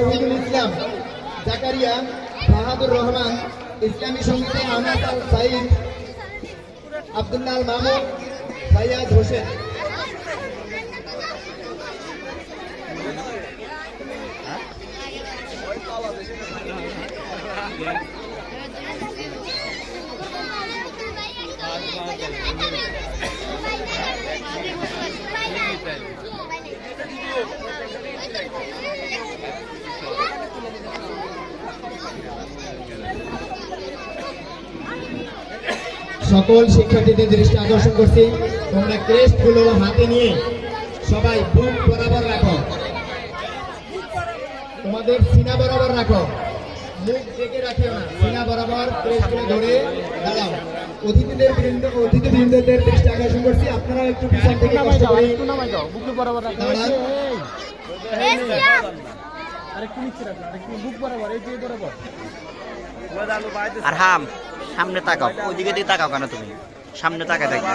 তৌহিদুল ইসলাম, জাকারিয়া, বাহাদুর রহমান, ইসলামী সঙ্গীতে আহমেদ আল সাইদ, আব্দুল্লাহ আল মামুন, ফাইয়াজ হোসেন। সকল শিক্ষার্থীদের দৃষ্টি আকর্ষণ করছি, তোমরা ক্রেস্ট গুলো হাতে নিয়ে সবাই বুক বরাবর রাখো, তোমাদের সিনা বরাবর রাখো, মুখ ডেকে রাখিও না, সিনা বরাবর ক্রেস্ট গুলো ধরে দাঁড়াও। অতিথিবৃন্দদের দৃষ্টি আকর্ষণ করছি, আপনারা একটু পিছন থেকে কষ্ট করে বুক বরাবর রাখো। আর হাম সামনে তাকাও, ওইদিকে দিয়ে তাকাও কেন তুমি? সামনে তাকায় থাকবে।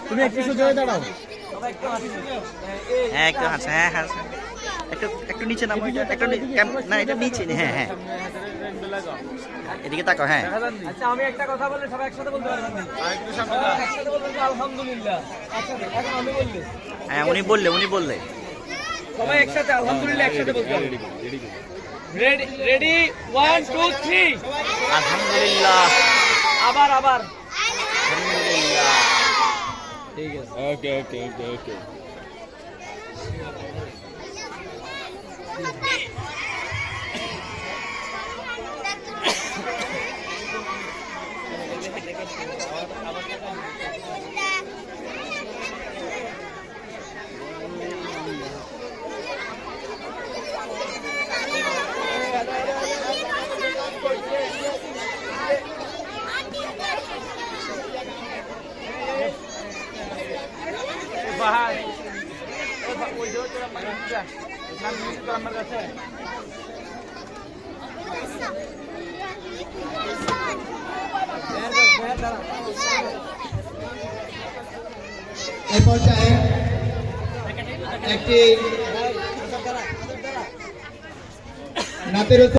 তুমি একটু জোরে দাঁড়াও। হ্যাঁ একটু হাসে, হ্যাঁ হাসে, একটু একটু নিচে নামো, একটু না এটা নিচে, হ্যাঁ হ্যাঁ এদিকে তাকাও। হ্যাঁ আচ্ছা আমি একটা কথা বললে সবাই একসাথে বলতে পারবেন না? একসাথে বলবেন যে আলহামদুলিল্লাহ। আচ্ছা এখন আমি বললে, হ্যাঁ উনি বললে সবাই একসাথে আলহামদুলিল্লাহ একসাথে বলতে হবে। রেডি রেডি 1 2 3 আলহামদুলিল্লাহ। আবার আলহামদুলিল্লাহ। ঠিক আছে। ওকে। বাহার ওই যে তোরা পাইছা নাম তো আমার কাছে এই পর্যায়ে একটি নাতের